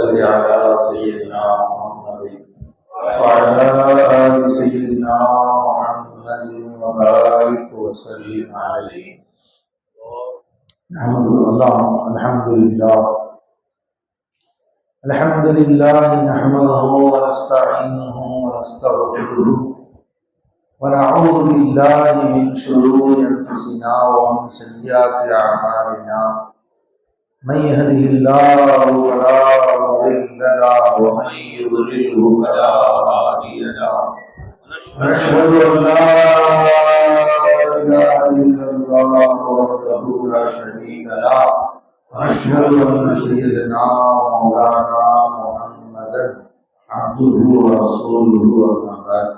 صل على سيدنا محمد وعلى آل سيدنا محمد وبارك وسلم عليه. الحمد لله نحمده ونستعينه ونستغفره ونعوذ بالله من شرور أنفسنا ومن سيئات أعمالنا. من يهده الله فلا مضل له ومن يضلله فلا هادي له. ونشهد أن لا إله إلا الله وحده لا شريك له. ونشهد أن سيدنا ومولانا محمدا عبده ورسوله أما بعد.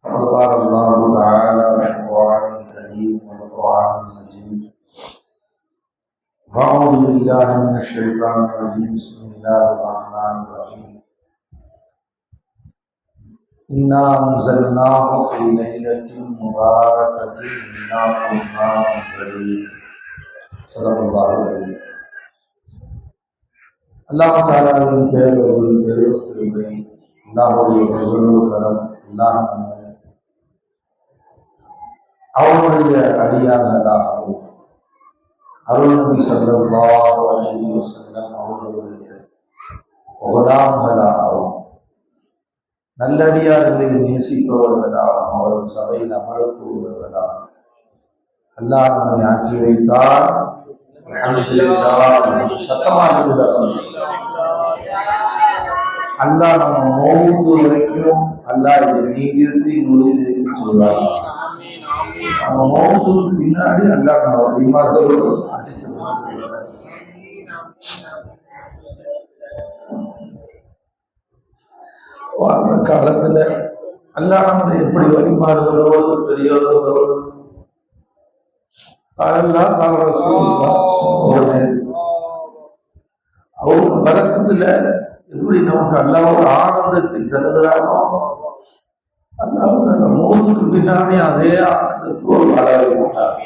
فقد قال الله تعالى في القرآن الكريم والقرآن المجيد: أعوذ بالله من الشيطان الرجيم. بسم الله الرحمن الرحيم. إنا أنزلناه في ليلة مباركة إنا كنا منذرين. صدق الله العظيم. அல்லாஹ் தஆலாவின் பேரருள் பெரும் கிருபை, அல்லாஹ்வுடைய ஃபஸலுல் கரம், அவனுடைய அடியார்களாகவும் அருள் நபி ஸல்லல்லாஹு அலைஹி வஸல்லம் அவர்களுடைய குலாம்களாகவும் நல்லடியார்களை நேசிப்பவர்களாகவும் அவர்கள் சபையில் அமரக்கூடியவர்களாகவும் அல்லாஹ் நம்மை ஆக்கி வைத்தார். சத்தமாக அல்லாஹ் நம்ம மௌத்து வரைக்கும் அல்லாஹ் இதை நீடித்து நுழைந்திருக்க சொல்வார். நம்ம மௌத்துக்கு பின்னாடி அல்லாஹ் நம்ம வழிமார்களோடு அழைத்து வாழ்ற காலத்துல அல்லாஹ் நம்ம எப்படி வழிமாறுகளோடு பெரியவர்களோடு அவங்க பழக்கத்துல எப்படி நமக்கு அல்லாஹ்வோட ஆனந்தத்தை தருகிறானோ அல்லாஹ் மௌத்துக்கு பின்னாடி அதே ஆனந்தத்தோடு வளர மாட்டார்.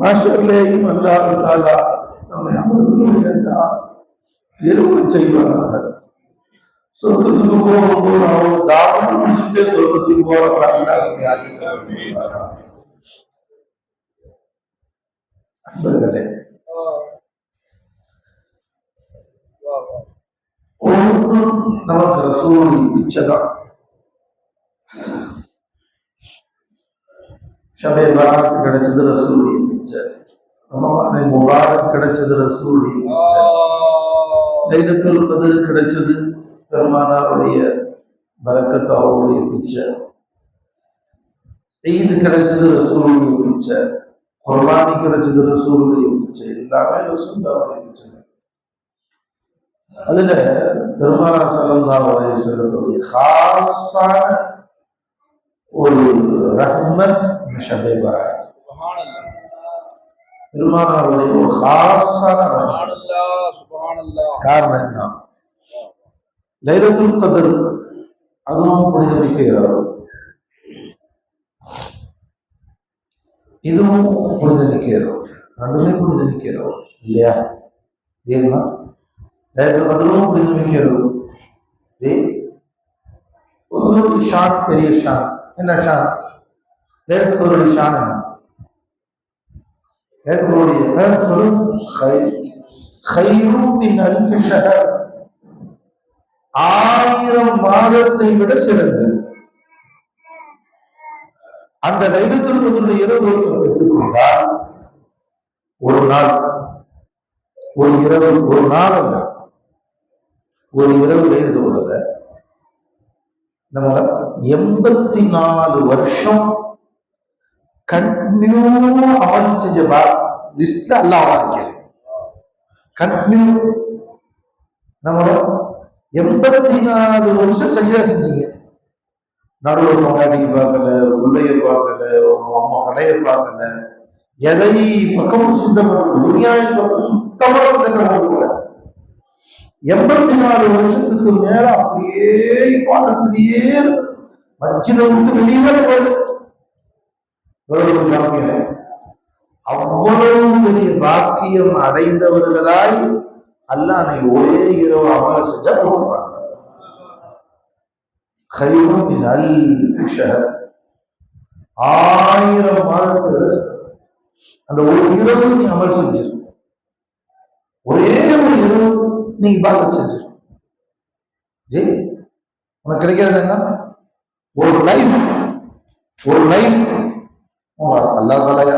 மாஷர்லேயும் அல்லாஹ் தாலா நம்மை அமர்வுடைய எருமை செய்வானாக. சொர்க்கத்துக்கு போகும்போது அவங்க தானம் முடிச்சுட்டே சொர்க்கத்துக்கு போறவங்க அன்பர்களே, ஒவ்வொன்றும் நமக்கு ரசூலுடைய இச்சைதான். ஷபே பராத் கிடைச்சது ரசூலுடைய இச்சை, ரமலானை முபாரக் கிடைச்சது ரசூலுடைய இச்சை, லைலத்துல் கத்ர் கிடைச்சது பெருமானாருடைய பரக்கத் அவருடைய இச்சை, ஈத் கிடைச்சது ரசூலுடைய இச்சை, குர்பானி கிடைச்சது ரசூலுடைய இச்சை, எல்லாமே ரசூலுடைய இச்சை. அதுல பெருமானார் ஸல்லல்லாஹு அலைஹி வஸல்லம் காஸான ஒரு ரஹ்மத் ஷபே பராத், பெருமானாருடைய ஒரு காஸான ரஹ்மத். காரணம் என்ன? லைலத்துல் கத்ர் அதுவும் புனிதமிக்கிறார், இதுவும் புனிதமிக்கிறார், ரெண்டுமே புனிதமிக்கிறார் இல்லையா? ஏன்னா அதுவும் புனிதமிக்கிறது. ஒரு ஷான், பெரிய ஷான். என்ன ஷான்? லைலத்துல் ஷான் என்ன? ஆயிரம் மாதத்தை விட சிறந்தது. அந்த லைலத்துல் கத்ருடைய இரவு எடுத்துக்கொண்டால் ஒரு நாள், ஒரு இரவு, ஒரு நாள் அல்ல, ஒரு இரவு லைலத்துல் கத்ர் நம்ம 84 வருஷம் கண்டினியூ அமல் செஞ்ச லிஸ்ட்ல அல்லாஹ் வாங்கிக்கிறேன். கண்டினியூ நம்மளோட 84 வருஷம் சஜிதா செஞ்சீங்க. நடுவில் கொண்டாடி பார்க்கல, உள்ளைய பார்க்கல, அம்மா கடையை பார்க்கல, எதை பக்கம் சுத்தப்பட்டு துனியாவின் பக்கம் சுத்தமாக சுத்தப்படக்கூட 84 வருஷத்துக்கு மேல அப்படியே பாதத்திலேயே மச்சினை விட்டு வெளியே போகுது. அவ்வளவு பெரிய பாக்கியம் அடைந்தவர்களாய் அல்லாஹ் நீ ஒரே இரவு அமல் செஞ்சா போடுறாங்க. கைரும் மின் அல்ஃபி ஷஹர், 1000 மாதத்துல அந்த ஒரு இரவு நீ அமல் செஞ்சு, ஒரே ஒரு இரவு நீ இபாதத் செஞ்சு, ஜி உனக்கு கிடைக்கிறது என்ன? ஒரு லைஃப். அல்லாஹ் தாலா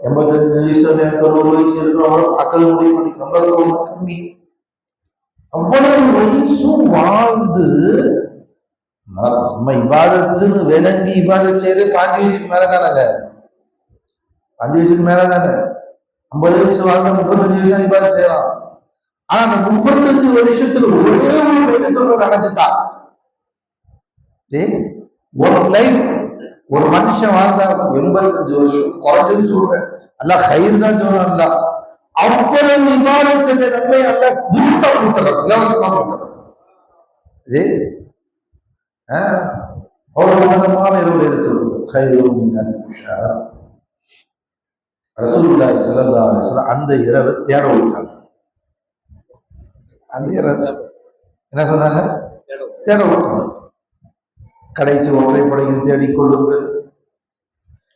85 வயசு 90 வயசு இருக்கிறவங்க பார்க்கவே முடிய மாட்டேங்குது, ரொம்ப கம்மி. அவ்வளவு வயசும் வாழ்ந்து நம்ம இபாதத்துன்னு விளங்கி இபாதத் செய்து 5 வயசுக்கு மேலதானங்க, 5 வயசுக்கு மேலதானே. 50 வயசு வாழ்ந்த 35 வயசு இபாதத் செய்யலாம். ஆனா அந்த 35 வருஷத்துல ஒரே ஒரு இடத்துல நடந்துட்டா, ஒரு லைஃப். ஒரு மனுஷன் வாழ்ந்தா 85 வருஷம் குறைஞ்சு சொல்றேன், அல்லாஹ் கயிறு தான் சொல்றான். அவ்வளவு இபாதத் செஞ்ச நன்மை அல்லாஹ் கிஃப்டா கொடுத்துறான், இலவசமா கொடுத்துறான். அவ்வளவு உன்னதமான இரவு எடுத்துள்ளது. கைரும் மின் அல்ஃபி ஷஹர். ரசூலுல்லாஹி ஸல்லல்லாஹு அலைஹி வஸல்லம் அந்த இரவை தேட விட்டாங்க. அந்த இரவு என்ன சொன்னாங்க? தேட விட்டாங்க. கடைசி ஒற்றைப்படையில் தேடிக்கொள்ளுங்கள்,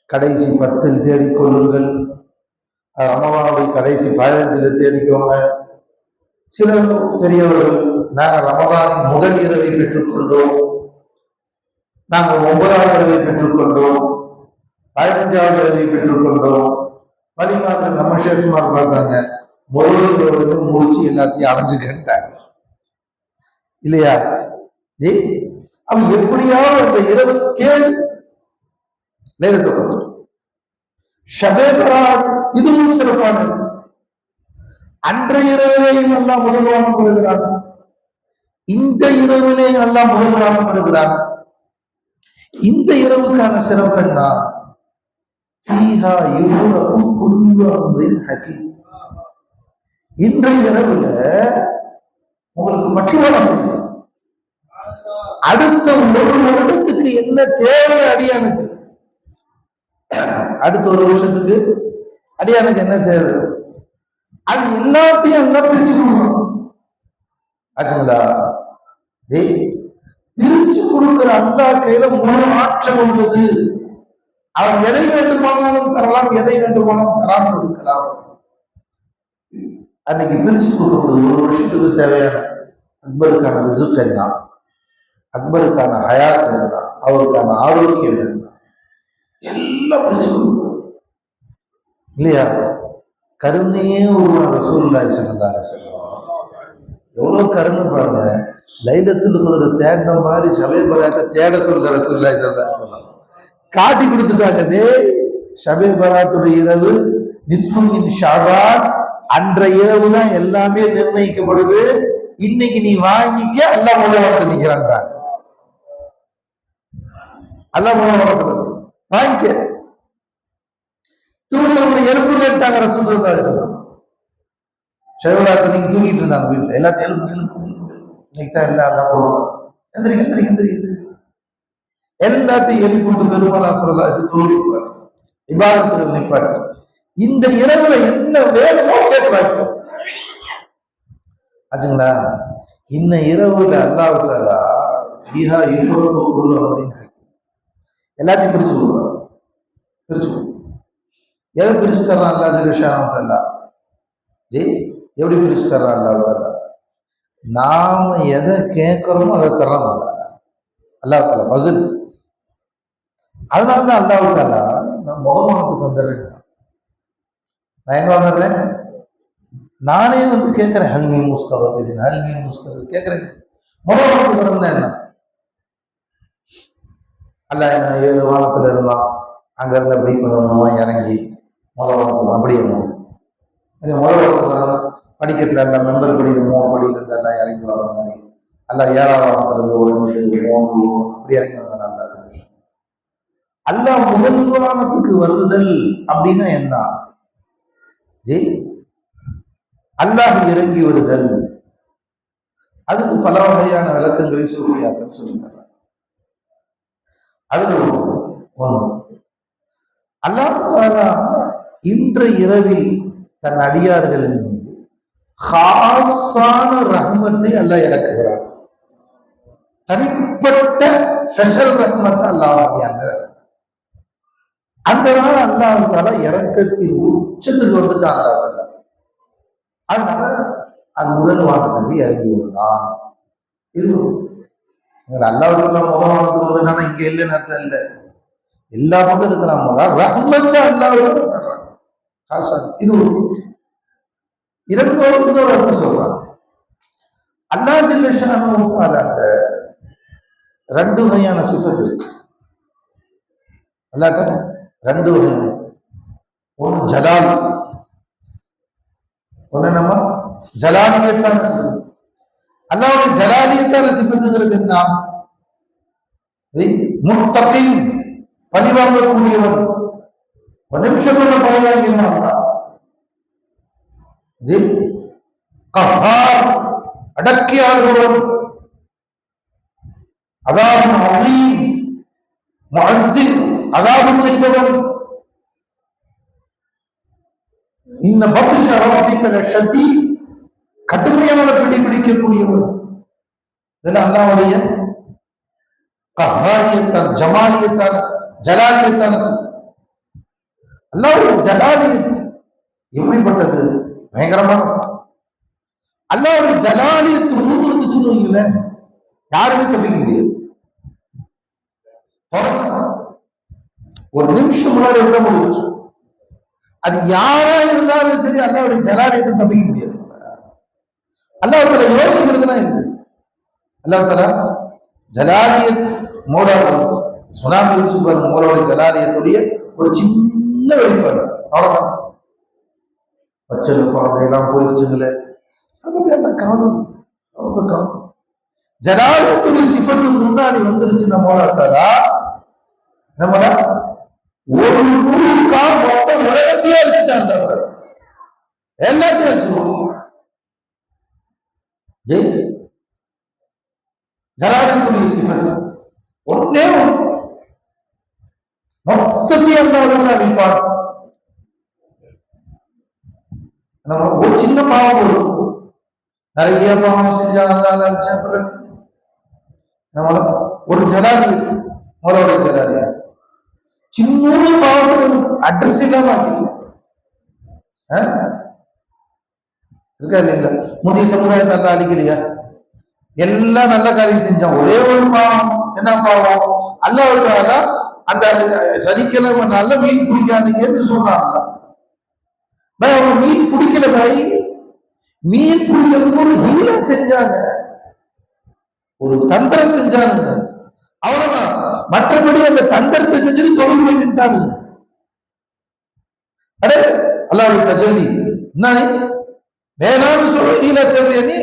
கடைசி 10 தேடிக்கொள்ளுங்கள், ரமலானுடைய கடைசி 15 தேடிக்கோங்க. சில பெரியவர்கள் நாங்கள் ரமலானின் முதல் இரவை பெற்றுக்கொண்டோம், நாங்கள் 9ஆவது இரவை பெற்றுக்கொண்டோம், 15ஆவது இரவை பெற்றுக்கொண்டோம். வழிமார்கள் நம்ம ஷேக்குமார் பார்த்தாங்க, முதல் இரவு முடிச்சு எல்லாத்தையும் அடைஞ்சுக்கிட்டாங்க இல்லையா? ஜி அவன் எப்படியாவது அந்த இரவு தேடு. ஷபே பராத் இதுவும் சிறப்பானது. அன்றைய இரவிலேயும் எல்லாம் முதல்வானம் பெறுகிறான், இந்த இரவிலேயும் எல்லாம் முதல்வானம் பெறுகிறான். இந்த இரவுக்கான சிறப்பு என்ன? இன்றைய இரவுல உங்களுக்கு பட்டுவாடம் செய்யலாம். அடுத்த ஒரு வருடத்துக்கு என்ன தேவை அடியானுக்கு, அடுத்த ஒரு வருஷத்துக்கு அடியானுக்கு என்ன தேவை, அது எல்லாத்தையும் எல்லாம் பிரிச்சு கொடுக்கணும். ஆச்சுங்களா? பிரிச்சு கொடுக்கிற அல்லாஹ் கையில முழு ஆற்றல் உள்ளது. அவன் எதை வேண்டுமானாலும் தரலாம், எதை வேண்டுமானாலும் தராமல் இருக்கலாம். அன்னைக்கு பிரிச்சு கொடுக்கப்படுது. ஒரு வருஷத்துக்கு தேவையான அக்பருக்கான ரிசுக் என்ன, அக்பருக்கான ஹயாத் என்ன, அவருக்கான ஆரோக்கியம் என்ன, எல்லாம் பிரிச்சு கொடுக்கணும் இல்லையா? கருணையே உருவான ரசூலுல்லாஹி ஸல்லல்லாஹு அலைஹி வஸல்லம் எவ்வளவு கருணை பாருங்க. லைலத்துல் கத்ர் தேடின மாதிரி ஷபே பராத்தை தேட சொல்ற ரசூலுல்லாஹி ஸல்லல்லாஹு அலைஹி வஸல்லம் காட்டி கொடுத்துட்டாங்க. ஷபே பராத்துடைய இரவு நிஸ்ஃபு மின் ஷஅபான், அன்றைய இரவு தான் எல்லாமே நிர்ணயிக்கப்படுது. இன்னைக்கு நீ வாங்கிக்க, அல்லாஹ் முதல்வானத்தை நிக்கிறான், அல்லாஹ் முதல்வானத்தை வாங்கிக்க. தூங்கி எழுப்பு கேட்டாங்க ரசூல் ஸல்லல்லாஹு அலைஹி வஸல்லம். ஷபே நீங்க தூங்கிட்டு இருந்தாங்க வீட்டுல, எல்லாத்தையும் எழுப்பு இன்னைக்கு தான் எல்லாம் போடுவாங்க, எந்திரி எந்திரி எந்திரி எந்திரி எல்லாத்தையும் எழுப்பிட்டு பெருமானார் ஸல்லல்லாஹு அலைஹி வஸல்லம் தூங்கிப்பார், இபாதத்துகள் நிற்பார். இந்த இரவுல என்ன வேணுமோ கேட்பாங்க. ஆச்சுங்களா? இந்த இரவுல அல்லாஹ் தஆலா ஃபீஹா யுஃபரகு குல்லு அம்ரின் ஹக்கீம் எல்லாத்தையும் பிரிச்சு கொடுக்குறான். பிரிச்சு எதை பிரிச்சு தர்றான் அல்லாஹ் ஜல்ஷானஹு தஆலா? எப்படி பிரிச்சு தர்றான் அல்லாஹ் தஆலா? நாம எதை கேட்கிறோமோ அதை தர்றான் அல்லாஹ் தஆலா ஃபஸல். அதனால்தான் அல்லாஹ் தஆலா நான் முகமானத்துக்கு வந்துடுறேன். நான் எங்க வந்துடுறேன்? நானே வந்து கேட்கிறேன், ஹல்மி முஸ்தகபின் ஹல்மி முஸ்தகபின் கேட்கிறேன். முகமானத்துக்கு வந்தேன் என்ன? அல்லாஹ் என்ன 7 வானத்துல இருந்தான், அங்க இருந்து அப்படி கொஞ்சம் இறங்கி முதல் அப்படி முதல் படிக்கட்டுல எல்லாம் மெம்பர் படி 3 படியில இருந்து எல்லாம் இறங்கி வர மாதிரி அல்ல 7ஆம் வானத்துல இருந்து 1 2 3 அப்படி இறங்கி வந்தான். அல்லாஹ் முதல் வானத்துக்கு வருதல் அப்படின்னா என்ன? அல்லாஹ் இறங்கி விடுதல். அதுக்கு பல வகையான விளக்கங்களை சூஃபியாக்கள் சொல்லுகிறார். அதுல ஒன்று, அல்லாஹ் தஆலா இன்று இரவில் தன் அடியார்களின் மீது ஹாஸான ரஹ்மத்தை அல்லாஹ் இறக்குகிறார். தனிப்பட்ட ஸ்பெஷல் ரஹ்மத்தை அல்லாஹ் அந்த நாள் அல்லாஹ்வால இறக்கத்தின் உச்சத்துக்கு வந்துட்டாங்க. அதனால அது முதல் வானத்துக்கு இறங்கி வந்தான். இது அல்லாஹ்வுக்குள்ள முதல் வானத்துக்கு இங்க இல்லைன்னு அர்த்தம் இல்லை. எல்லா பக்கம் இருக்கிறாங்க ரஹ்மத்தை அல்லாஹ் இது இரண்டு அர்த்தம் சொல்றாங்க. அல்லாஹ் ஜல்லஷானுவுக்கு ரெண்டு வகையான சிஃபத் இருக்கு. அல்லாஹ் ரெண்டு வகையான, ஒன்று ஜலால், ஒன்று நம்ம ஜலாலியத்தான சிஃபத். அல்லாஹ்வுடைய ஜலாலியத்தான சிஃபத்துங்கிறது என்ன? முத்தகி, பழிவாங்கக்கூடியவன், ஒரு நிமிஷம் பழிவாங்கினான். அடக்கி ஆளுபவன், அதாபம் செய்பவன். இந்த சக்தி கடுமையான பிடிக்கக்கூடியவன். இதெல்லாம் அல்லாஹ்வுடைய கஹாரியத்தான, ஜமாலியத்தான, ஜலாலியத்தான அல்லாஹ்வுடைய ஜலாலியத் எப்படிப்பட்டது? பயங்கரமான. அல்லாஹ்வுடைய ஜலாலியத்து முன் இருந்துச்சுன்னு யாருமே தப்பிக்க முடியாது. ஒரு நிமிஷம் முன்னாடி விட முடியும். அது யாரா இருந்தாலும் சரி, அல்லாஹ்வுடைய ஜலாலியத்தை தப்பிக்க முடியாது. அல்லாஹ்வுடைய யோசிக்கிறதுலாம் இருக்கு. அல்லாஹ் தஆலா ஜலாலியத் மௌலா சுனாமி மௌலாவுடைய ஜலாலியத்துடைய ஒரு சின்ன வெளிப்பாடு, அவ்வளவுதான். பச்சை குழந்தையெல்லாம் போயிருச்சுங்களே, நமக்கு எல்லாம் கவனம். ஜலாலியத்துடைய சிஃபத்து முன்னாடி வந்துருச்சு. நம்மள ஒரு நூறுக்கா மொத்தம் உலகத்தையே அழிச்சுட்டாங்க, எல்லாத்தையும் அழிச்சுருவோம். ஜலாலியத்துடைய சிஃபத்து ஒன்னே மொத்தத்தையும் அழிப்பார். நம்ம ஒரு சின்ன பாவம் வரும், நிறைய பாவம் செஞ்சாங்க. நம்மள ஒரு ஜலாலியத்து மோலோடைய ஜலாலியத்து சின்ன பாவத்துக்கு அட்ரஸ் இல்லாம இருக்கா இல்லைங்களா? முந்தைய சமுதாயத்தை நல்லா அழிக்கலையா? எல்லாம் நல்ல காரியம் செஞ்சான். ஒரே ஒரு பாவம், என்ன பாவம்? அல்லாஹ் அந்த சனிக்கிழமை நல்ல மீன் பிடிக்காதீங்கன்னு சொல்றாங்க. அவங்க மீன் பிடிக்கல பாய், மீன் பிடிக்கிறதுக்கு ஒரு ஹீலா செஞ்சாங்க, ஒரு தந்திரம் செஞ்சாங்க, அவ்வளவுதான். மற்றபடி அந்த தந்திரத்தை செஞ்சது தொழில் பண்ணிட்டாங்க. அடே அல்லாஹ்வுடைய தஜல்லி என்ன வேணாம்னு சொல்ல ஹீலா செய்ய நீ,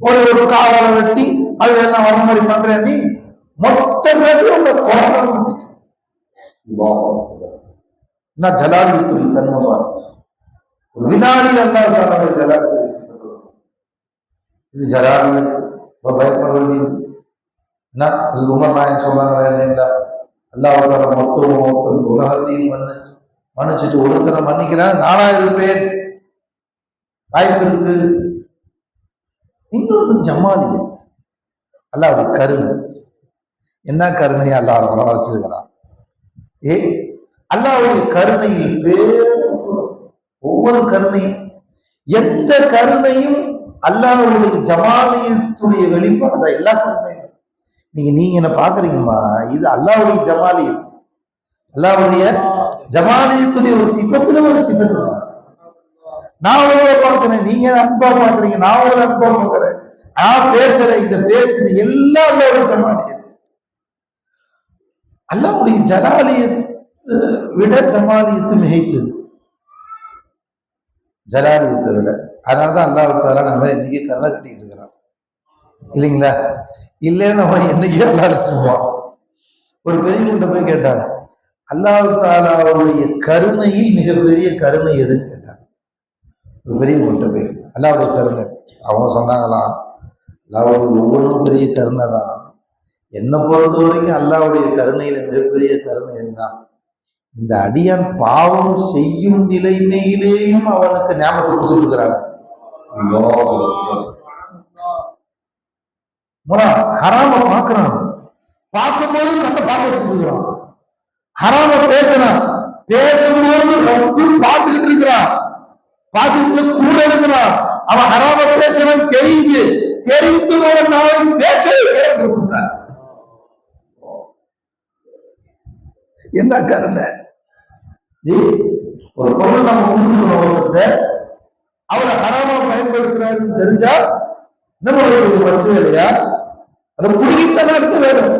ஒரு காவலை வெட்டி அது எல்லாம் வர மாதிரி பண்ற நீ, மொத்த பேருக்கு அந்த கோபம் நான் ஜலாலியத்துடைய தன்மை ஒரு வினாடி அல்லாஹ் தஆலாவுடைய ஜலாலியத்தை இது ஜலாலியத் பயப்பட வேண்டியது. உமர் நாயன் சொன்னாங்களா இல்லைங்களா? அல்லாஹ் மொத்தம் உலகத்தையும் மன்னிச்சுட்டு ஒருத்தனை மன்னிக்கிறான் 4000 பேர் வாய்ப்பு இருக்கு. இன்னொன்று ஜமாலியத், அல்லாஹ்வுடைய கருணை. என்ன கருணையா அல்லாஹ் வச்சிருக்கிறான்? அல்லாஹ்வுடைய கருணையில் ஒவ்வொரு கருணையும், எந்த கருணையும் அல்லாஹ்வுடைய ஜமாலியத்துடைய வெளிப்பாடு தான். எல்லா கருணையும் நீங்க என்ன பாக்குறீங்கம்மா, இது அல்லாஹ்வுடைய ஜமாலியத், அல்லாஹ்வுடைய ஜமாலியத்துடைய ஒரு சிஃபத்துல ஒரு சிஃபத்து. நான் உங்களை பார்க்கிறேன், நீங்க அன்பா பாக்குறீங்க, நான் உங்களை அன்பா பார்க்கிறேன், நான் பேசுறேன், இந்த பேசுறது எல்லாம் அல்லாஹ்வுடைய ஜமாலியத். அல்லாஹ்வுடைய ஜலாலியத்தை விட ஜமாலியத்து மிகைத்தது, ஜலாலியத்தை விட. அதனாலதான் அல்லாஹ் தஆலா நம்ம இன்னைக்கு கண்ணை கட்டிட்டு இருக்கிறோம் இல்லைங்களா? இல்லைன்னு நம்ம என்னைக்கே அல்லாஹ் அழைச்சிருப்போம். ஒரு பெரியவங்கிட்ட போய் கேட்டாங்க, அல்லாஹ் தஆலாவுடைய கருணையில் மிகப்பெரிய கருணை எதுன்னு கேட்டாங்க. ஒரு பெரியவங்கிட்ட போய் அல்லாஹ்வுடைய கருணை, அவங்க சொன்னாங்களாம், அல்லாஹ்வுடைய ஒவ்வொன்றும் பெரிய கருணை தான். என்னை பொறுத்த வரைக்கும் அல்லாஹ்வுடைய கருணையில மிகப்பெரிய கருணை எதுதான், இந்த அடியான் பாவம் செய்யும் நிலைமையிலேயும் அவனுக்கு ஞாபகத்தை கொடுத்துருக்கிறாங்க. ஹராம பாக்குறான், பார்க்கும்போது கண்ணை பார்க்க வச்சுருக்கிறான். ஹராம பேசுறான், பேசும்போது ரொம்ப பார்த்துக்கிட்டு இருக்கிறான், பார்த்துக்கிட்டு கூட இருக்கிறான். அவன் ஹராம பேசுறான் தெரியுது, தெரிந்து ஒரு நாளைக்கு பேசவே கேட்டுருக்கிறான். என்ன காரணம்? ஒரு பொருள் நம்ம கொடுத்துருக்கோம், அவரை ஹராமா பயன்படுத்துறாருன்னு தெரிஞ்சா நம்ம பிரச்சனை இல்லையா? அதை குடிக்கிட்டான அடுத்த வேணும்.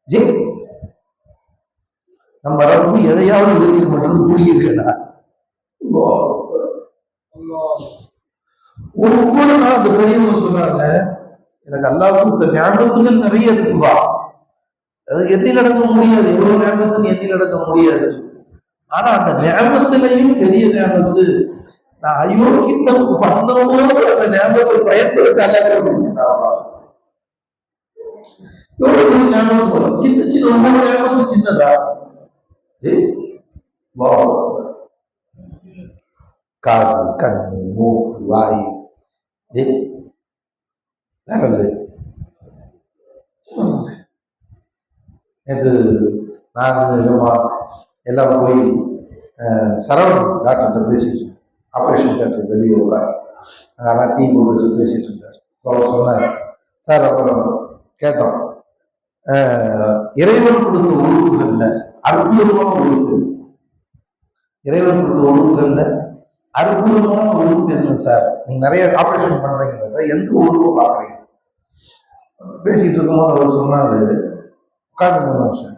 ஜி நம்ம ரப்பு எதையாவது இருக்கு மட்டும் குடிக்கிறா. ஒவ்வொரு நாள் அந்த பெரியவங்க சொன்னாங்க, எனக்கு அல்லாஹ் கொடுத்த ஞாபகத்துகள் நிறைய இருக்குவா, அது எண்ணி நடக்க முடியாது, எவ்வளவு ஞாபகத்துக்கு எண்ணி நடக்க முடியாது. ஆனா அந்த ஞாபகத்திலையும் பெரிய ஞாபகத்து நான் அயோக்கித்தம் பண்ணும்போது அந்த ஞாபகத்தை பயன்படுத்த அல்லாஹ் எவ்வளவு ஞாபகம் போல சின்ன சின்ன ஒவ்வொரு ஞாபகத்தும் சின்னதா. காது, கண்ணு, மூக்கு, வாய், நேற்று நாங்கள் எல்லாம் போய் சரவணன் டாக்டர்கிட்ட பேசிட்டு, ஆப்ரேஷன் தேட்டர் வெளியே உட்கார், அதெல்லாம் டீ கொடுத்து பேசிட்டு இருந்தார். அவர் சொன்னார், சார் அப்புறம் கேட்டோம், இறைவன் கொடுத்த உறுப்புகள்ல அற்புதமான உறுப்பு, இறைவன் கொடுத்த உறுப்புகள்ல அற்புதமான உறுப்பு என்ன சார்? நீங்க நிறைய ஆப்ரேஷன் பண்றீங்க சார், எந்த உறுப்பு பாக்குறீங்க? பேசிட்டு இருக்கும்போது அவர் சொன்னாரு, உட்கார்ந்து சார்,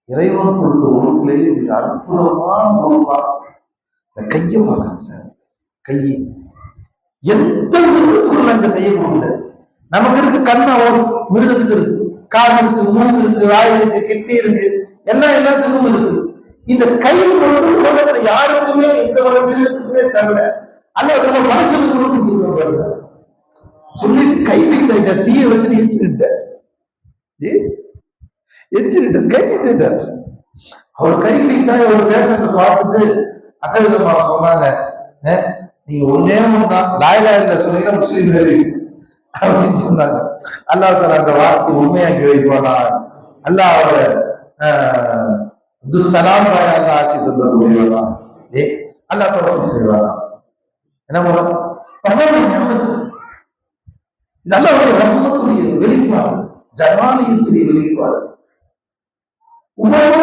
இறைவன் கொடுத்த உறுப்புலேயே அற்புதமான உறுப்பா இந்த கையை பார்க்கறேன் சார். கையை எந்த உருவத்துக்குள்ள இந்த கையை கொடுக்கல. நமக்கு இருக்கு கண்ணா, மிருகத்துக்கு இருக்கு, காது இருக்கு, மூக்கு இருக்கு, வாய் இருக்கு, கிட்னி இருக்கு, எல்லாத்துக்கும் இருக்கு. இந்த கை கொண்டு உலகத்துல யாருக்குமே எந்த ஒரு மிருகத்துக்குமே தரல. அல்ல மனுஷனுக்கு கொடுக்க சொல்லிட்டு கை வைத்த தீய வச்சுட்டு எச்சிட்டார், கை வைத்தார். அவர் கை வைத்தா ஒரு பேஷண்ட பார்த்துட்டு அசைவதமாக சொன்னாங்க, நீங்க ஒன்னே ஒண்ணுதான் லாயில சொன்னீங்க முஸ்லீம் பேரு அப்படின்னு சொன்னாங்க. அல்லாஹ் தஆலா அந்த வார்த்தை உண்மையாக்கி வைப்பானா, அல்லாஹ் அவரை துஸ்ஸலாம் அல்லாஹ் ஆக்கி தந்துடுவானா, அல்லாஹ் தௌஃபீக் செய்வானா. என்ன மூலம் இது அல்லாஹ்வுடைய ரஹ்மத்துடைய வெளிப்பாடு, ஜமாலியத்துடைய வெளிப்பாடு. எல்லாமே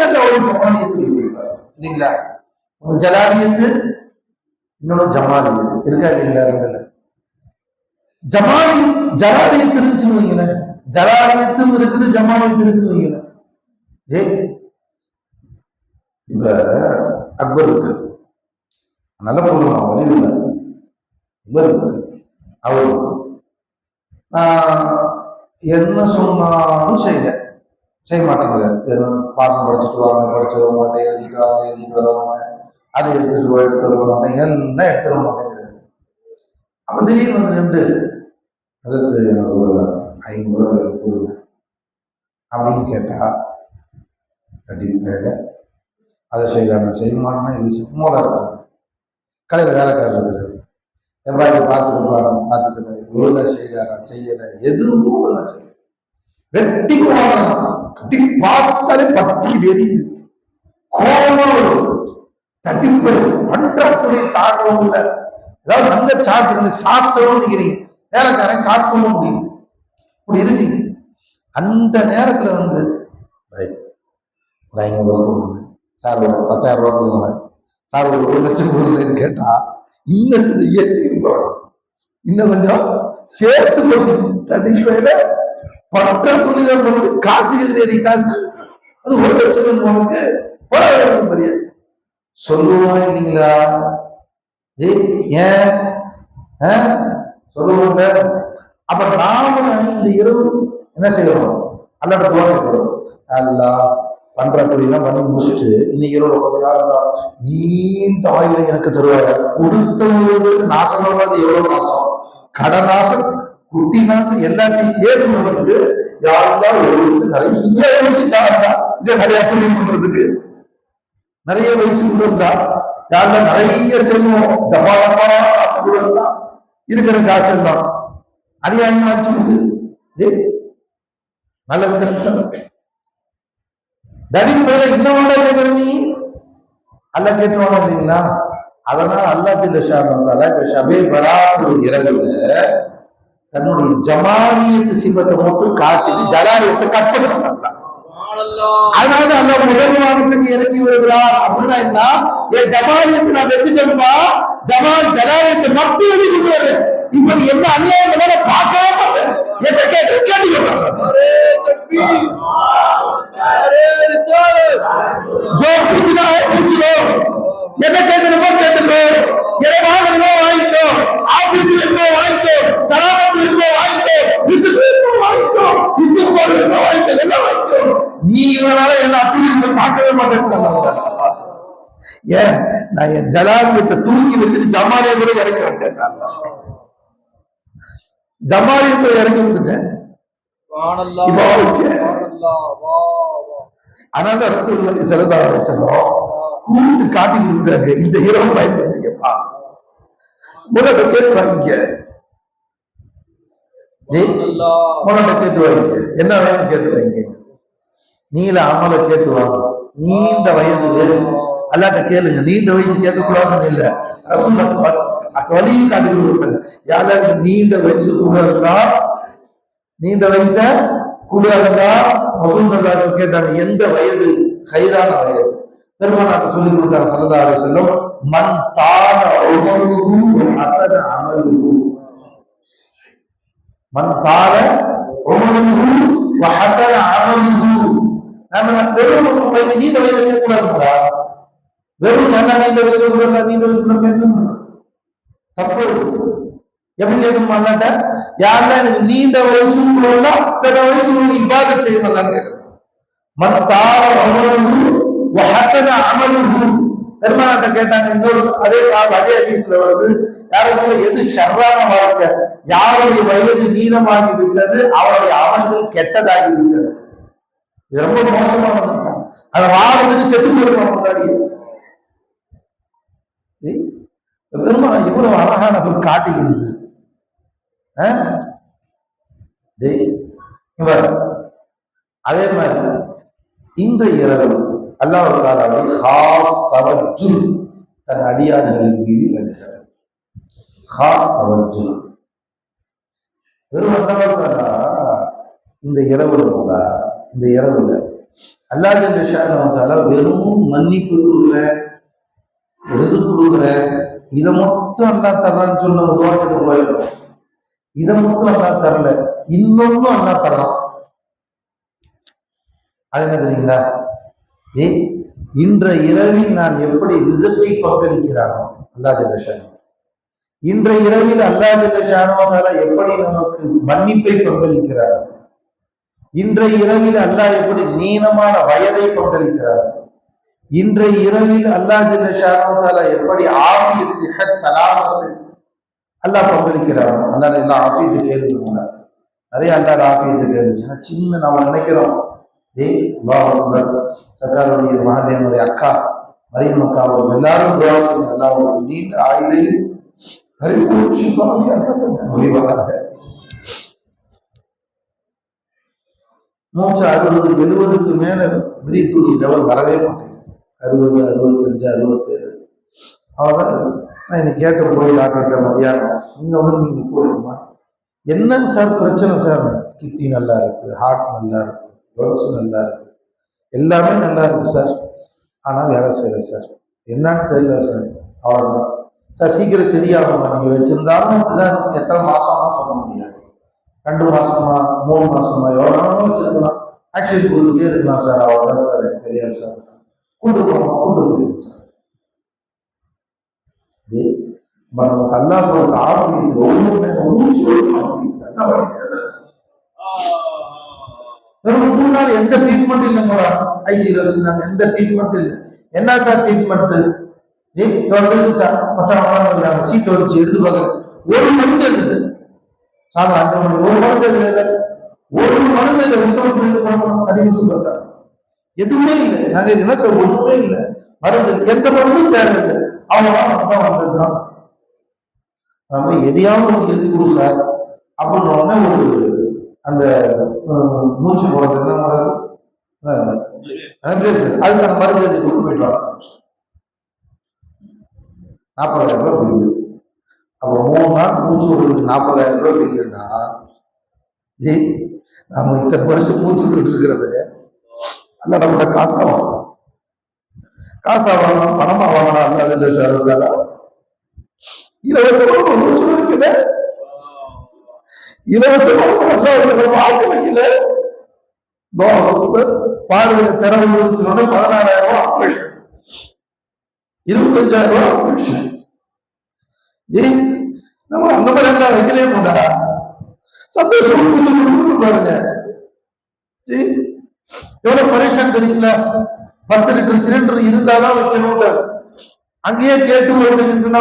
அந்த ஜமாலியத்துடைய வெளிப்பாடு இல்லைங்களா? ஜலாலியத்து, இன்னொன்னு ஜமாலியத்து இருக்கா இல்லைங்களா? ஜலாலியத்து இருந்துச்சுன்னு வைங்களேன், ஜலாலியத்தும் இருக்குது, ஜமாலியத்து இருக்குன்னு வைங்களேன். இந்த அக்பர் இருக்கு, நல்ல பொருள், நான் வழி இல்லை. அக்பர் அவர் என்ன சொன்னாலும் செய்ய மாட்டேங்கிறார். பாடம் படிச்சுட்டு வாங்க, படிச்சு வர மாட்டேன், எழுதிட்டு வாங்க, எழுதிட்டு வர மாட்டேன், அதை எடுத்துட்டு வர மாட்டேன், எல்லாம் எடுத்து வர மாட்டேங்கிறார். அப்ப திடீர்னு வந்து நின்று, அதற்கு எனக்கு ஒரு 500 ரூபாய் கொடுங்க அப்படின்னு கேட்டா, கண்டிப்பாக அதை செய்யலாம், நான் செய்ய மாட்டேன்னா இது சும்மா இருக்கிறேன். கடையில் வேலைக்காரர் இருக்கிறார், எவ்வளோ பார்த்துக்கல, ஒழுங்கா செய்யல, செய்யலை, எதுவும் வெட்டி கட்டி பார்த்தாலே பத்திக்கிட்டு எரியுது, கோபம் தட்டிப்பு பண்றக்கூடிய தாகவும் இல்லை. ஏதாவது நல்ல சார்ஜ் சாத்தவும் நினைக்கிறீங்க, வேலைக்காரன் சாத்தவும் முடியும், இப்படி இருக்கீங்க. அந்த நேரத்துல வந்து ஒரு 500 ரூபா கொடுங்க சார், ஒரு 10,000 ரூபா கொடுங்க சார், ஒரு 1 லட்சம் கொடுங்கன்னு கேட்டா, இன்னும் ஏற்றி இன்னும் கொஞ்சம் சேர்த்து கொடுத்து தடிப்பையில பட்டக்குடியில காசு எதிரடி காசு, அது 1 லட்சம் உனக்கு போட முடியாது சொல்லுவோம் இல்லைங்களா? ஏன் சொல்லுவோங்க. அப்ப நாம இந்த இரவு என்ன செய்யறோம்? அல்லாட்ட துவா கேட்கிறோம், அல்லாஹ் பண்றப்படிலாம் பண்ணி முடிச்சுட்டு இன்னைக்கு இரவு கொஞ்ச நேரம் தான் நீண்ட ஆயுளை எனக்கு தருவாங்க. கொடுத்தவங்களுக்கு நாசம் எவ்வளவு நாசம், கடை நாசம், குட்டி நாசம், எல்லாத்தையும் சேர்த்து பண்ணிட்டு யாரெல்லாம் நிறைய வயசு தாரா, இதை நிறைய புரியும் பண்றதுக்கு நிறைய வயசு கொடுத்தா யாருல நிறைய செல்வம் இருக்கிற காசு எல்லாம் அநியாயமா ஆச்சு. நல்லது கிடைச்சா தடிப்பதை இன்னும் நீ அல்ல கேட்டுவாங்க இல்லைங்களா? அதனால அல்லாஹ் ஷபே பராத்துடைய இரவுல தன்னுடைய ஜமாலியத்து சிபத்தை மட்டும் காட்டிட்டு ஜலாலியத்தை கட் பண்ணாங்க. அதனால அல்லாஹ் முதல் வானத்துக்கு இறங்கி வருகிறார். அப்படின்னா என்ன? ஜமாலியத்தை நான் வச்சுட்டேன்பா, ஜமால் ஜலாலியத்தை மட்டும் எழுதி கொண்டு இப்ப என்ன அநியாயம் பார்க்கவே மாட்டேன். என்ன கேட்டு जो पूछना है पूछ लो, என்ன கேட்கணுமோ கேட்டுக்கோ, எதை வாங்கணுமோ வாங்கிக்கோ, ஆபீஸ்ல இருக்கோ வாங்கிக்கோ, சலாமத்துல இருக்கோ வாங்கிக்கோ, ரிஸ்க் இருக்கோ வாங்கிக்கோ, இஸ்திக்பார் இருக்கோ வாங்கிக்கோ, எல்லாம் வாங்கிக்கோ. நீ இவனால என்ன அப்படி பார்க்கவே மாட்டேன்னு ஏன் நான் என் ஜலாலியத்தை தூக்கி வச்சுட்டு ஜமாலியை கூட இறங்கி விட்டேன். ஜமாலியத்தை இறங்கி விட்டுட்டேன். அதனால ரசூலுல்லாஹி ஸல்லல்லாஹு அலைஹி வஸல்லம் கூட்டு காட்டி கொடுத்தாங்க. இந்த இரவு பயன்படுத்திக்கப்பா, முதல்ல கேட்டு வாங்க, முதல்ல கேட்டு வாங்க, என்ன வேணும் கேட்டு வாங்க, நீல அமல கேட்டு வாங்க. நீண்ட வயது அல்லாட்ட கேளுங்க, நீண்ட வயசு கேட்கக்கூடாதுன்னு இல்ல, வழியும் காட்டி கொடுத்தாங்க. யாராவது நீண்ட வயசு கூட இருந்தா, நீண்ட வயச கூட இருந்தா ரசூல் ஸல்லல்லாஹு அலைஹி வஸல்லம் கேட்டாங்க, எந்த வயது கைரான வயது? பெருமானார் சொல்லி கொடுத்தாங்க ஸல்லல்லாஹு அலைஹி வஸல்லம், மன் தான உமருஹு ஹஸன அமலுஹு, மன் தான உமருஹு வஹஸன அமலுஹு. நாம வெறும் நீண்ட வயது கேட்கக்கூடாதுங்களா? வெறும் நல்லா நீண்ட வயசு கூட நீண்ட வயசு கூட கேட்கணுமா? தப்பு. எப்படி கேட்கணுமா? அல்லாட்ட யாரெல்லாம் எனக்கு நீண்ட வயசுக்குள்ள அத்தனை வயசுக்குள்ள இபாதத் செய்யணும் கேட்கணும். மத்தார அமலுஹு வஹஸன அமலுஹு. பெருமானார்ட்ட கேட்டாங்க, இன்னொரு அதே ஹதீஸ்ல வருது, யாரும் சொல்ல எது ஷர்ரான வாழ்க்கை, யாருடைய வயது நீளமாகி விட்டது அவருடைய அமல்கள் கெட்டதாகி விட்டது. இது ரொம்ப மோசமானது. அதை வாழ்றதுக்கு செத்து போயிருக்கோம் முன்னாடி. பெருமாள் இவ்வளவு அழகான காட்டி கொடுத்து அதே மாதிரி இந்த இரவு அல்லாஹ் தஆலா காஸ் தவஜ்ஜுல் தன் அடியார்களின் மீது இறங்குகிறார். காஸ் தவஜ்ஜுல் வெறும் அல்லாஹ் தஆலா இந்த இரவுல அல்லாஹ் ஜல்ல ஷானஹு தஆலா வெறும் மன்னிப்பு கொடுக்குற, ரிஸ்க் கொடுக்குற, இதை மட்டும் அல்லாஹ் தர்றான்னு சொன்ன உருவாக்கிட்டு போயிடும். இதை மட்டும் அல்லாஹ் தரல, இன்னொன்னு அல்லாஹ் தரலாம். அது என்ன தெரியுங்களா? இன்ற இரவில் நான் எப்படி ரிஸ்கை பங்களிக்கிறானோ அல்லாஹ் ஜல்ல ஷானஹு, இன்றைய இரவில் அல்லாஹ் ஜல்ல ஷானஹு தஆலா எப்படி நமக்கு மன்னிப்பை பங்களிக்கிறானோ, இன்றைய இரவில் அல்லாஹ் எப்படி நீளமான வயதை பங்களிக்கிறார், இன்றைய இரவில் அல்லாஹ் ஜல்ல ஷானஹு தஆலா எப்படி ஆஃபியத் சிஹத் சலாமத்தை அல்லாஹ் பங்களிக்கிறார். அல்லாஹ் எல்லாம் ஆஃபியத்தை கேளுங்க, நிறைய அல்லாஹ் ஆஃபியத்தை கேளுங்க. சின்ன நாம நினைக்கிறோம், அல்லாஹ் அக்பர், சர்க்காருடைய மஹல்லையினுடைய அக்கா மரியம் அக்கா அவர்கள் எல்லாரும் துஆ செய்யுங்க, அல்லாஹ் உங்களுக்கு நீண்ட ஆயுளையும் பரிபூர்ண ஷிஃபாவையும் அல்லாஹ் மூச்சு 60-70க்கு மேல விரிக்கூடிய லெவல் வரவே மாட்டேங்குது. 60, 65, 67 அவ்வளோதான். நான் இன்னைக்கு கேட்ட போய் டாக்டர்கிட்ட மதியானம், நீங்க போடுமா, என்னங்க சார் பிரச்சனை சார்? கிட்னி நல்லா இருக்கு, ஹார்ட் நல்லா இருக்கு, லங்ஸ் நல்லா இருக்கு, எல்லாமே நல்லா இருக்கு சார், ஆனால் வேலை செய்யலை சார், என்னன்னு தெரியல சார். அவ்வளோதான் சார், சீக்கிரம் சரியாகுமா? நீங்கள் வச்சிருந்தாலும் எத்தனை மாசம்னு சொல்ல முடியாது, 2 மாசமா 3 மாசமா எவ்வளோ வச்சிருக்கலாம், ஆக்சுவலி கொடுத்துட்டே இருக்கலாம் சார். அவ்வளோதான் சார், எனக்கு தெரியாது சார், கூட்டு போயிடும் சார். நமக்கு அல்லாஹ் கொடுத்த ஆஃபியத்து ஒவ்வொரு நேரம் வெறும் 3 நாள் எந்த ட்ரீட்மெண்ட் இல்லைங்க, ஐசியில் வச்சிருந்தாங்க, எந்த ட்ரீட்மெண்ட் இல்லை. என்ன சார் ட்ரீட்மெண்ட்? சீட்டை வச்சு எடுத்து பார்க்க ஒரு மருந்து இருக்குது, சாயந்தரம் 5 மணி ஒரு மருந்து இல்லை, ஒரு மருந்து அதிகம் எதுவுமே இல்லை. நாங்க என்ன சார் ஒண்ணுமே இல்லை, மருந்து எந்த மருந்தும் தேவையில்லை. அவங்க வந்ததுதான். நம்ம எதையாவது எழுதி கொடு சார் அப்படின்ற உடனே ஒரு அந்த மூச்சு போறதுன்னா அதுக்கான மருந்து எழுதி கொண்டு போயிட்டு வர 40,000 ரூபாய் பில்லு. அப்போ 3 நாள் மூச்சு விடுறதுக்கு 40,000 ரூபாய் பில்லுன்னா நம்ம இத்தனை வருஷம் மூச்சு விட்டு இருக்கிறது அல்ல நம்மகிட்ட காசா வாங்கணும். காசா வாங்கணும், பணமா வாங்கணும். அல்ல அது இல்லை சார், அதனால இலவசமாக மூச்சு வைக்கல, இலவசமாக நல்ல ஆக்க வைக்கல. பார்வையில திறவு 16,000 ரூபாய் ஆபரேஷன், 25,000 ரூபாய் ஆபரேஷன். நம்ம அந்த மாதிரி எல்லாம் வைக்கலே போட்டா சந்தோஷம் பாருங்க. எவ்வளவு பரேஷன் தெரியுங்களா? 10 லிட்டர் சிலிண்டர் இருந்தாதான் வைக்கணும்ல. அங்கேயே கேட்டு ஒரு இருக்குன்னா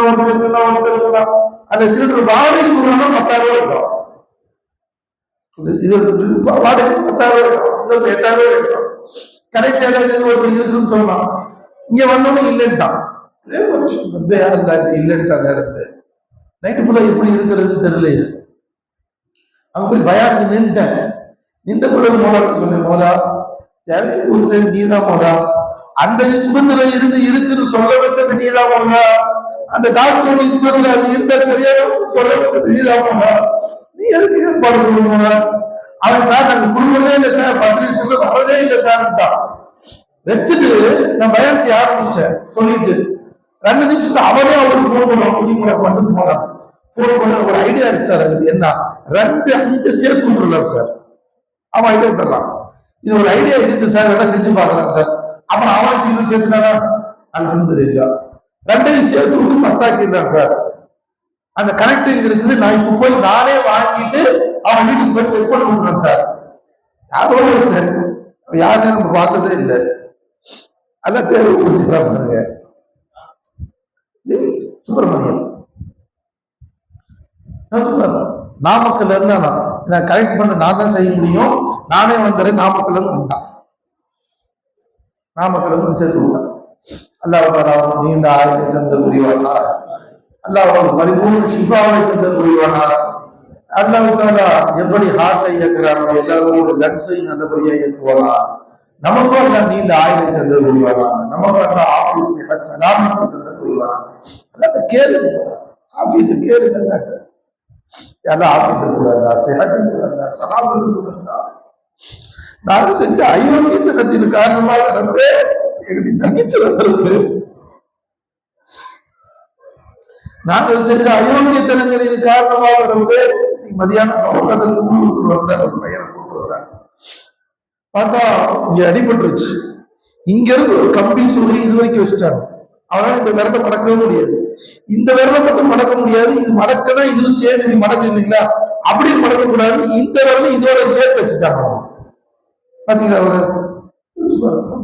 அந்த சிலிண்டர் வாடகைக்கு 10,000 ரூபாய் இருக்கும். இது வாடகை 10,000 ரூபாய், 8,000 ரூபாய் இருக்கும். கடைசியால ஒரு இருக்குன்னு சொல்லலாம். இங்க வந்தோம்னா இல்லைன்ட்டான், இல்லைன்ட்டான். நேரம் நைட்டு ஃபுல்லா எப்படி இருக்கிறது தெரியல. அங்க போய் பயாக்கு நின்றுட்டேன். நின்ற பிறகு மோலாட்டு சொன்னேன், மோலா தேவை நீதான் மோலா, அந்த நிஸ்பத்துல இருந்து இருக்குன்னு சொல்ல வச்சது நீதான் மோலா, அந்த டாக்டர் நிஸ்பத்துல அது இருந்தா சரியான சொல்ல வச்சது நீதான் மோலா, நீ எதுக்கு ஏற்பாடு கொடுக்கணும்? அவன் சார் நாங்க கொடுக்கறதே இல்லை சார், 10 நிமிஷம் வரதே இல்லை சார்ட்டான். வச்சுட்டு நான் பயான்சி ஆரம்பிச்சிட்டேன். சொல்லிட்டு 2 நிமிஷத்துல அவனே அவருக்கு போன் பண்ணுவான், வந்து போனான். போன் பண்ண ஒரு ஐடியா இருக்கு சார், அது என்ன 2-5 சேர்த்து விட்டுருலாம் சார். அவன் ஐடியா தரலாம், இது ஒரு ஐடியா இருக்கு சார், எல்லாம் செஞ்சு பாக்குறான் சார். அப்புறம் அவனுக்கு இன்னும் சேர்த்துனானா அல்ஹம்துலில்லாஹ் 2ஐயும் சேர்த்து விட்டு 10 ஆக்கிடுறான் சார். அந்த கனெக்டிங் இருக்குது. நான் இப்ப போய் நானே வாங்கிட்டு அவன் வீட்டுக்கு போய் செட் பண்ணி விட்டுறேன் சார். யாரோ ஒருத்தர், யாருன்னு நம்ம பார்த்ததே இல்லை, அதான் தேவை ஊசிக்கிறா பாருங்க. சுப்பிரமணியன் நாமக்கல்ல இருந்தா நான் கரெக்ட் பண்ண நான் தான் செய்ய முடியும், நானே வந்துறேன். நாமக்கல்ல இருந்து வந்துட்டான், நாமக்கல்ல இருந்து சேர்த்து விட்டான். அல்லாஹ் நீண்ட ஆயுளை தந்த புரிவானா, அல்லாஹ் பரிபூர்ண ஷிஃபாவை தந்த புரிவானா. அல்லாஹ் எப்படி ஹார்ட்டை இயக்குறானோ எல்லாரும் லங்ஸையும் நல்லபடியா இயக்குவானா. நமக்கும் எல்லாம் நீண்ட ஆயுளை தந்த புரிவானா, நமக்கும் எல்லாம் ஆபீஸ் சலாமத்தை தந்த புரிவானா. அல்லாஹ் கேளுங்க, ஆபீஸ் கேளுங்க, எல்லாம் ஆபீஸ் கூடாதா, சிஹத்து கூடாதா, சலாமத்து கூடாதா. நாங்கள் செஞ்ச அயோக்கியத்தனத்தின் காரணமாக நம்பே எங்களுக்கு தங்கிச்சு. நாங்கள் செஞ்ச அயோக்கியத்தனங்களின் காரணமாக நம்பே மதியானம் வந்த ஒரு பையனை கொண்டு வந்தாங்க. பார்த்தா இங்க அடிபட்டுருச்சு. இங்க இருந்து ஒரு கம்பி சொல்லி இது வரைக்கும் வச்சுட்டாங்க. அவனால இந்த விரலை மடக்கவே முடியாது. இந்த விரலை மட்டும் மடக்க முடியாது, இது மடக்கனா இதுவும் சேர்ந்து நீ மடக்க இல்லைங்களா, அப்படி மடக்க கூடாது. இந்த விரலும் இதோட சேர்த்து வச்சுட்டாங்க. பாத்தீங்களா? அவரை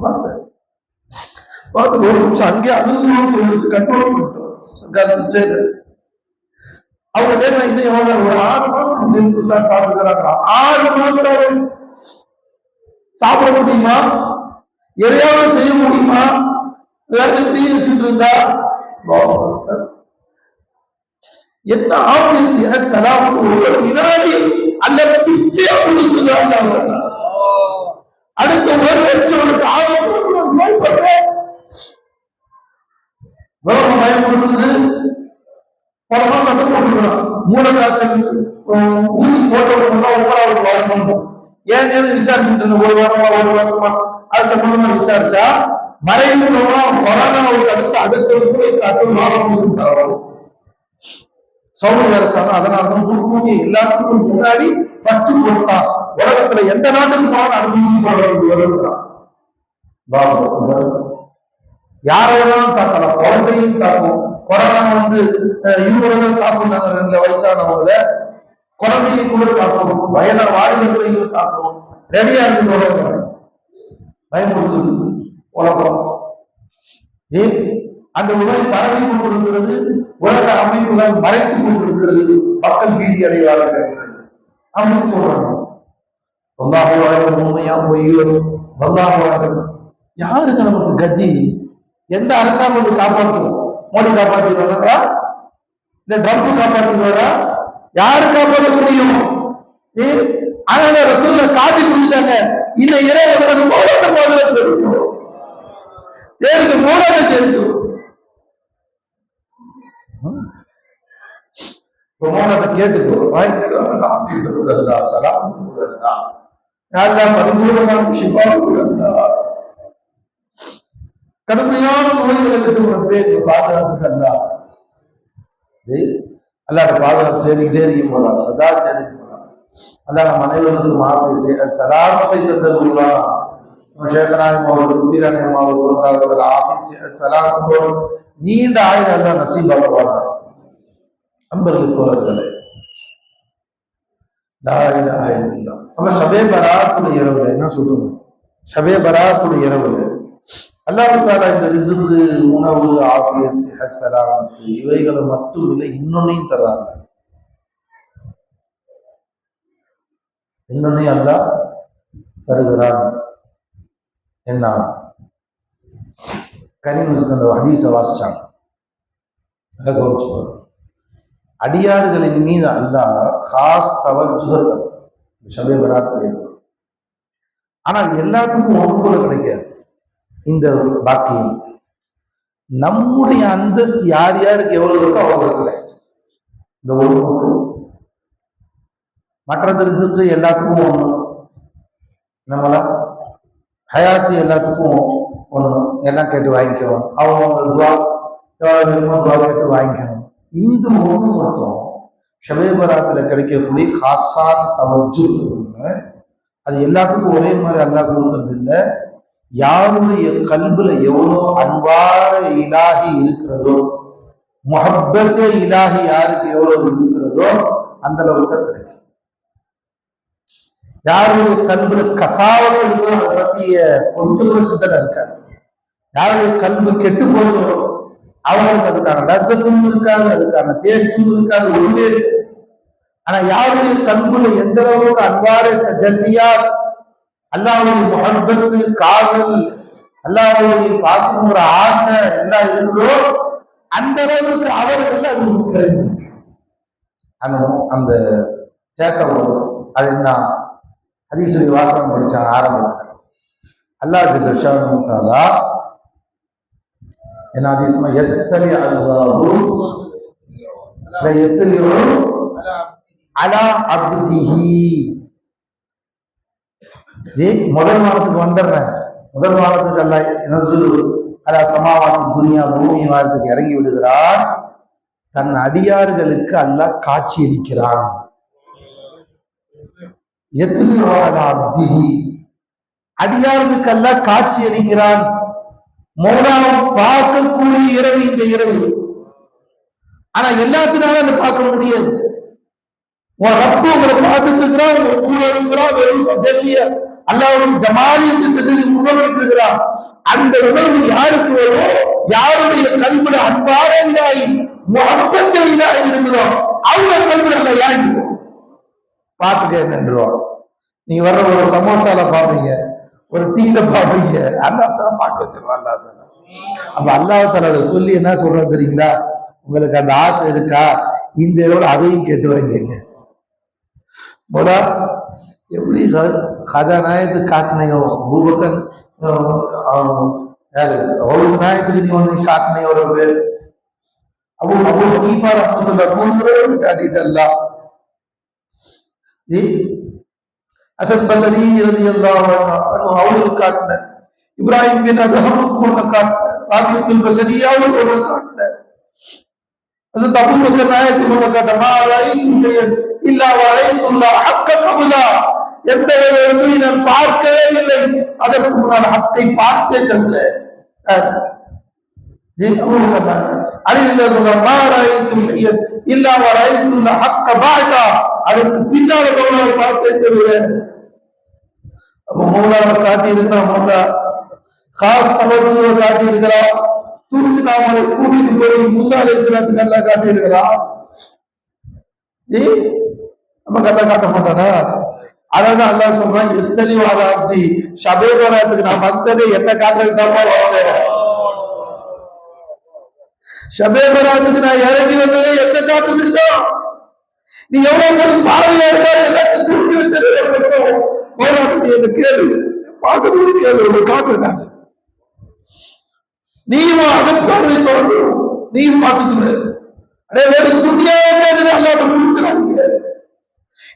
பார்த்தேன், பார்த்து ஒரு நிமிஷம் அங்கே அழுது கண்ட்ரோல் பண்ணிட்டோம். அவங்க வேணும் இன்னும் எவ்வளவு ஒரு 6 மாசம் சார் பார்த்துக்கிறாங்க. 6 மாசம் சாப்பிட முடியுமா, எதையாவது செய்ய முடியுமா? வேற எப்படி வச்சுட்டு இருந்தா என்ன ஆபீஸ் சலாம் ஒரு வினாடி அல்ல பிச்சையா கொடுக்குறாங்க. அடுத்த ஒரு வருஷம் பயப்படுறேன், பயப்படுறது போன சட்டம் போட்டுக்கிறான். மூலக்காய்ச்சல் ஊசி போட்டவங்க வரணும். ஏன் விசாரிச்சுட்டு இருந்த 1 வாரமா 1 வருஷமா அது சம்பந்தமா விசாரிச்சா மறைமுகமா கொரோனாவுக்கு அடுத்த சவுதி அரசாங்கம் அதனாலதான் முன்கூட்டி எல்லாத்துக்கும் முன்னாடி ஃபர்ஸ்ட் போட்டான். உலகத்துல எந்த நாட்டுக்கு போனாலும் அனுபவிச்சு வருகிறான். யார வேணாலும் தாக்கலாம், குழந்தையும் தாக்கும். கொரோனா 20 தாக்கும். நாங்க 2 வயசானவங்கள குழந்தையை கூட தாக்கும், வயதா வாலிபர்களையும் தாக்கும். ரெடியா இருக்கு பயமுறுத்துது உலகம். அந்த உலகை பரவி கொண்டிருக்கிறது, உலக அமைப்புகள் மறைத்துக் கொண்டிருக்கிறது, மக்கள் பீதி அடைவார்கள் அப்படின்னு சொல்றாங்க. உண்மையா பொய்யோ யாருக்கு நமக்கு கதி? எந்த அரசாங்கம் காப்பாற்றும்? மோடி காப்பாத்திடுவாரா? இந்த ட்ரம்ப் காப்பாத்திடுவாரா? யாரு காப்பாற்ற முடியும்? அதனால ரசூலை காட்டி கொடுத்தாங்க. இந்த இரவு மூலத்தை முதல்ல தெரியும், தேர்ந்து மூலத்தை தெரியும். மோனத்தை கேட்டுக்கோ, சலாம் கொடுடா, பரிபூர்ணமான ஷிஃபா கொடுடா, கடுமையான நோய்களை விட்டு உனக்கு பாதுகாத்துக்கல்லா. அல்லாட பாதுகாப்பு தேடிக்கிட்டே இருக்கும் போதா, சதா தேடி போதா. அல்லா நம்ம அனைவருக்கும் மாஃபி சலாமத்தை தந்ததுள்ளா. ஷேகநாயகம் அவர்களுக்கு, வீராணியம் அவர்களுக்கு ஆஃபி சலாம் நீண்ட ஆயுள் அல்லா நசீபாக்குவானா. அன்பர்கள் தோழர்களே, அப்ப ஷபே பராத்துடைய இரவுல என்ன சொல்றோம்? ஷபே பராத்துடைய இரவுல அல்லாஹ் தஆலா இந்த ரிஸ்க், உணவு, ஆஃபியத், சிஹத், சலாமத் இவைகளை மட்டும் இல்லை, இன்னொன்னையும் தர்றாங்க. இன்னொன்னையும் அல்லாஹ் தருகிறான். என்ன? கரீம் அந்த ஹதீஸை வாசிச்சாங்க. அடியார்களின் மீது அல்லாஹ் காஸ் தவஜுஹ் ஷபே பராத்துடைய. ஆனா அது எல்லாத்துக்கும் ஒன்று கூட கிடைக்காது. இந்த பாக்கியம் நம்முடைய அந்தஸ்து யார் யாருக்கு எவ்வளவு இருக்கோ அவ்வளவு. இந்த ஒன்று மற்றது ரிசுக்கு எல்லாத்துக்கும் ஒண்ணு. நம்மளா ஹயாத்தி எல்லாத்துக்கும் ஒண்ணு. எல்லாம் கேட்டு வாங்கிக்கணும். அவங்க துவா கேட்டு வாங்கிக்கணும். இந்த ஒண்ணு மட்டும் ஷபே பராத்துல கிடைக்கக்கூடிய ஹாசான தவஜுஹ் ஒண்ணு. அது எல்லாத்துக்கும் ஒரே மாதிரி அல்லாஹ் கொடுக்கறது இல்லை. யாருடைய கல்புல எவ்வளோ அன்பார இலாஹி இருக்கிறதோ, முஹப்பத்தே இலாஹி யாருக்கு எவ்வளவு இருக்கிறதோ அந்த அளவுக்கு தான் கிடைக்கும். யாருடைய கல்புல கசாவோ இருக்கோ அதை பத்திய கொஞ்சம் கூட சிந்தனை இருக்காது. யாருடைய கல்பு கெட்டு போச்சோ அவங்களுக்கு அதுக்கான லசத்தும் இருக்காது, அதுக்கான டேஸ்டும் இருக்காது, ஒண்ணுமே இருக்கு. ஆனா யாருடைய கல்புல எந்த அளவுக்கு அன்பார தஜல்லியா, அல்லாஹ்வுடைய முஹப்பத்து, காதல், அல்லாஹ்வுடைய பார்க்கணுங்கிற ஆசை எல்லாம் இருக்குதோ அந்த அளவுக்கு அவர்கள் அது கிடைக்கும். அந்த தேட்டம் வரும். அது என்ன ஹதீஸுடைய வாசகம் படிச்சாங்க ஆரம்பத்தில். அல்லாஹ் ஜல்ல ஷானஹு தஆலா என்ன ஹதீஸ்மா யத்தலி அல்லாஹு லா யத்தலி அலா அப்திஹி. முதல் வாரத்துக்கு வந்துடுறேன். முதல் வாரத்துக்கு அல்லாஹ் நஸுல் அலா சமாவாத்தி துனியா, பூமி வாரத்துக்கு இறங்கி விடுகிறான். தன் அடியார்களுக்கு அல்லாஹ் காட்சி அளிக்கிறான். அடியார்களுக்கு அல்லாஹ் காட்சி அளிக்கிறான். மௌலாவை பார்க்கக்கூடிய இரவு இந்த இரவு. ஆனா எல்லாத்தினாலும் அதை பார்க்க முடியாது. உன் ரப்பு உங்களை பார்த்துட்டு இருக்கிறான், உங்க கூட இருக்கிறான், வெறும் அல்லாஹ்வுடைய ஜமாலியத்தை உணர்விட்டு இருக்கிறான். அந்த உணர்வு யாருக்கு வரும்? யாருடைய கல்வில அன்பார இல்லாயி முஹப்பத்தே இல்லாயி இருக்கிறோ அவங்க கல்வில யாரு பார்த்துக்க என்னன்றோம். நீங்க வர்ற ஒரு சமோசால பாப்பீங்க, ஒரு டீல பாப்பீங்க, அல்லாஹ் தஆலா பார்க்க வச்சிருவான். அல்லாஹ் தஆலா அப்ப அல்லாஹ் தஆலா சொல்லி என்ன சொல்றது தெரியுங்களா? உங்களுக்கு அந்த ஆசை இருக்கா? இந்த இதோட அதையும் கேட்டு வாங்கிங்க. போதா எப்படி கதாநாயகத்து காட்டினையோ பூபக்கன் யாரு அவ்வளவு நாயத்துக்கு நீ ஒண்ணு காட்டினையோ ஒரு பேர் அபு ஹனீஃபா ரஹ்மத்துல்லாஹி மூன்று காட்டிட்டல்ல. அசத் பஸரி ரலியல்லாஹு அன்ஹு அவளுக்கு காட்டின, இப்ராஹிம் பின் அதஹம் ஒண்ணு காட்டின, ராபியத்துல் பஸரியா ஒண்ணு காட்டின, அசத் அபூபக்கர் நாயத்துக்கு ஒண்ணு காட்ட. மாலையும் செய்ய இல்லா வரைத்துல்லா ஹக்க கபுலா. எந்த வேலையை நான் பார்க்கவே இல்லை, அதற்கு முன்னால் ஹக்கை பார்த்தே தவிர. அதற்கு பின்னால மௌலாவை பார்த்தே தவிர. அப்ப மௌலாவை காட்டி இருக்கிறான். மௌலா காஸ் தவஜுவை காட்டி இருக்கிறான். தூசி நாமலை கூட்டிட்டு போய் மூசா அலைஹிஸ்ஸலாத்துக்கு அல்லாஹ் காட்டி இருக்கிறான். நமக்கு அல்லாஹ் காட்ட மாட்டானா? அதான் அல்லாஹ் சொல்றான், எத்தனை வாராத்தி ஷபே பராத்துக்கு நான் வந்ததே என்ன காட்டுறதுக்கு தான் வந்தேன். ஷபே பராத்துக்கு நான் இறங்கி வந்ததை என்ன காட்டுறதுக்கோ, நீ எவ்வளவு பார்வையா இருக்காரு எல்லாத்தையும் தூக்கி வச்சு கேளு, பார்க்கறது கேளு காட்டுறாங்க. நீயும் அதன் பார்வை தொடரும், நீயும் பார்த்துக்கிற. அடே வேறு துணியாவே அல்லாட்ட முடிச்சிடாதீங்க.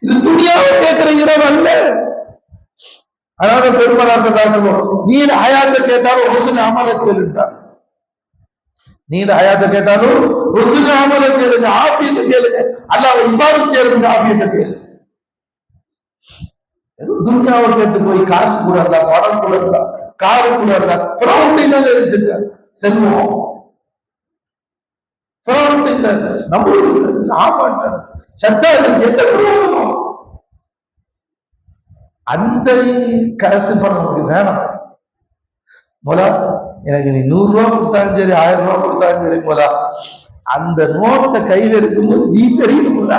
இது துணியாவை கேட்கிற இரவு அல்ல. அதாவது பெருமராசதாசம் நீல ஹயாத்தை கேட்டாலும் ருசுன அமல கேளுட்டாங்க. நீல ஹயாத்தை கேட்டாலும் ருசுன அமல கேளுங்க, ஆபியத்தை கேளுங்க. அல்லாஹ் இபாதத் செய்யறதுக்கு ஆபியத்தை கேளு. துன்யாவை கேட்டு போய் காசு கூட இல்ல, பணம் கூட இல்ல, காரு கூட இல்ல, ஃப்ரௌண்ட் இருந்துச்சு செல்வம், ஃப்ரௌண்ட் இல்ல, நம்ம சாப்பாட்டு சட்டா இருந்துச்சு. அந்த காசு பண்ண நமக்கு வேணாம். போலா எனக்கு நீ 100 ரூபா கொடுத்தாலும் சரி, 1000 ரூபா கொடுத்தாலும் சரி, போலா அந்த நோட்டை கையில் எடுக்கும்போது நீ தெரியும் போல,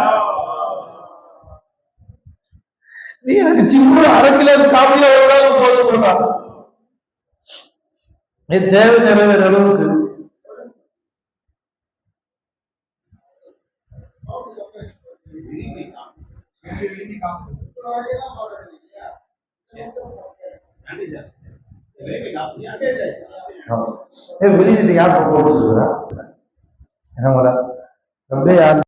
நீ எனக்கு சின்ன அரை கிலோ காப்பில போதும் போலா, நீ தேவை நிறைவேற அளவுக்கு வெளியிட்டு யாருக்கு போக சொல்றா என்ன ரப்பே அல்ல